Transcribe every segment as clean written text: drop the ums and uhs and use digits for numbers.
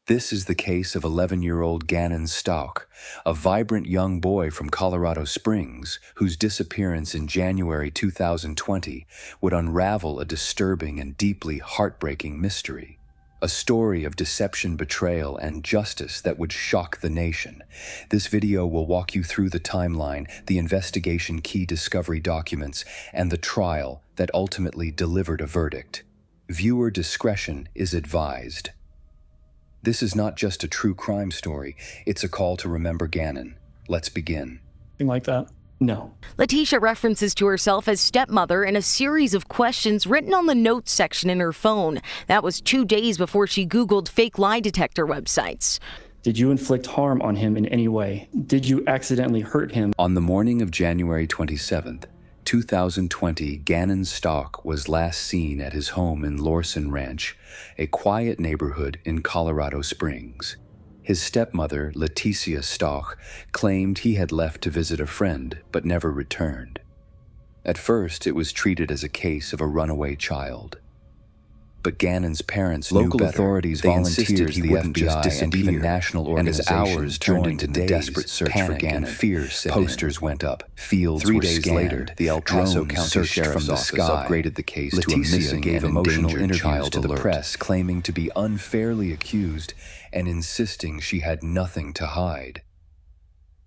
This is the case of 11-year-old Gannon Stauch, a vibrant young boy from Colorado Springs whose disappearance in January 2020 would unravel a disturbing and deeply heartbreaking mystery. A story of deception, betrayal, and justice that would shock the nation. This video will walk you through the timeline, the investigation key discovery documents, and the trial that ultimately delivered a verdict. Viewer discretion is advised. This is not just a true crime story, it's a call to remember Gannon. Let's begin. Thing like that? No. Letitia references to herself as stepmother in a series of questions written on the notes section in her phone. That was 2 days before she Googled fake lie detector websites. Did you inflict harm on him in any way? Did you accidentally hurt him? On the morning of January 27th, 2020, Gannon Stauch was last seen at his home in Lorson Ranch, a quiet neighborhood in Colorado Springs. His stepmother, Letitia Stauch, claimed he had left to visit a friend but never returned. At first, it was treated as a case of a runaway child. But Gannon's parents knew better. Local authorities volunteered he wouldn't just disappear, and even national organizations and as hours turned into days, desperate search for Gannon. Fear set Posters went up, fields 3 days scanned, later, the El Paso County Sheriff's Office upgraded the case Leticia to a missing gave emotional interviews to the press, claiming to be unfairly accused and insisting she had nothing to hide.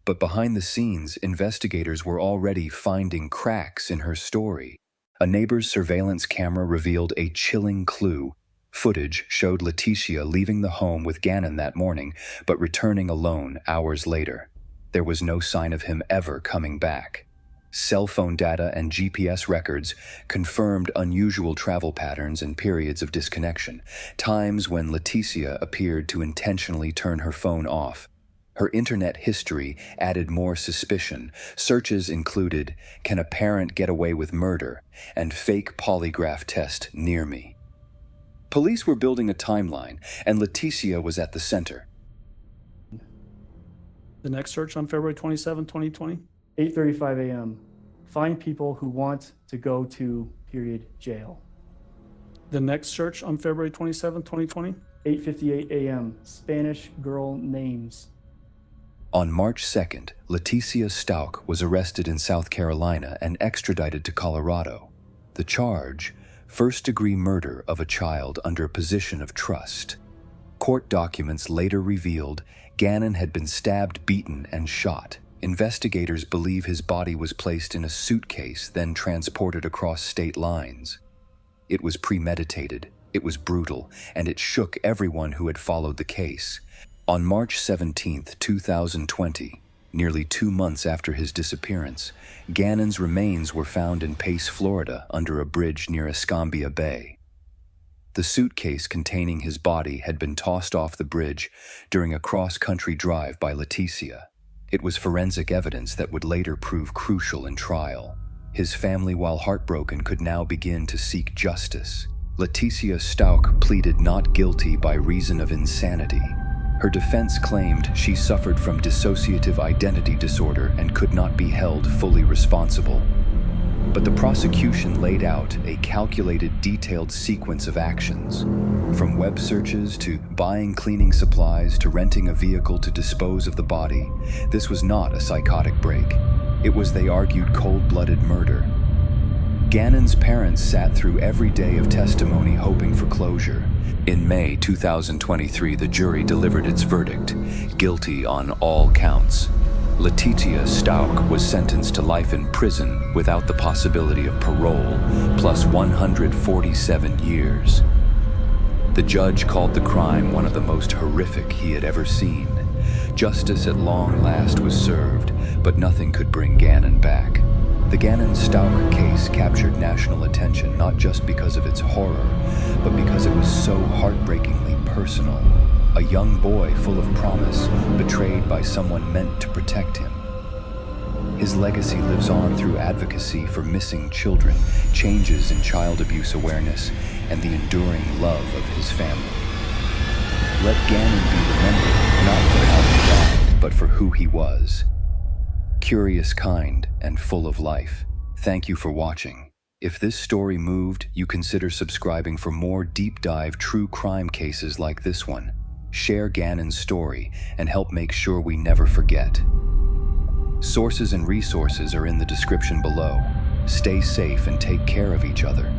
But behind the scenes, investigators were already finding cracks in her story. A neighbor's surveillance camera revealed a chilling clue. Footage showed Letitia leaving the home with Gannon that morning, but returning alone hours later. There was no sign of him ever coming back. Cell phone data and GPS records confirmed unusual travel patterns and periods of disconnection, times when Letitia appeared to intentionally turn her phone off. Her internet history added more suspicion. Searches included, "Can a parent get away with murder?" and "Fake polygraph test near me." Police were building a timeline, and Letitia was at the center. The next search on February 27, 2020? 8:35 a.m. Find people who want to go to jail. The next search on February 27, 2020? 8:58 a.m. Spanish girl names. On March 2nd, Letitia Stauch was arrested in South Carolina and extradited to Colorado. The charge, first-degree murder of a child under a position of trust. Court documents later revealed Gannon had been stabbed, beaten, and shot. Investigators believe his body was placed in a suitcase, then transported across state lines. It was premeditated, it was brutal, and it shook everyone who had followed the case. On March 17, 2020, nearly 2 months after his disappearance, Gannon's remains were found in Pace, Florida, under a bridge near Escambia Bay. The suitcase containing his body had been tossed off the bridge during a cross-country drive by Letitia. It was forensic evidence that would later prove crucial in trial. His family, while heartbroken, could now begin to seek justice. Letitia Stauch pleaded not guilty by reason of insanity. Her defense claimed she suffered from dissociative identity disorder and could not be held fully responsible. But the prosecution laid out a calculated, detailed sequence of actions. From web searches to buying cleaning supplies to renting a vehicle to dispose of the body, this was not a psychotic break. It was, they argued, cold-blooded murder. Gannon's parents sat through every day of testimony hoping for closure. In May 2023, the jury delivered its verdict, guilty on all counts. Letitia Stauch was sentenced to life in prison without the possibility of parole, plus 147 years. The judge called the crime one of the most horrific he had ever seen. Justice at long last was served, but nothing could bring Gannon back. The Gannon Stauch case captured national attention not just because of its horror, but because it was so heartbreakingly personal. A young boy full of promise, betrayed by someone meant to protect him. His legacy lives on through advocacy for missing children, changes in child abuse awareness, and the enduring love of his family. Let Gannon be remembered, not for how he died, but for who he was. Curious, kind, and full of life. Thank you for watching. If this story moved, you consider subscribing for more deep dive true crime cases like this one. Share Gannon's story and help make sure we never forget. Sources and resources are in the description below. Stay safe and take care of each other.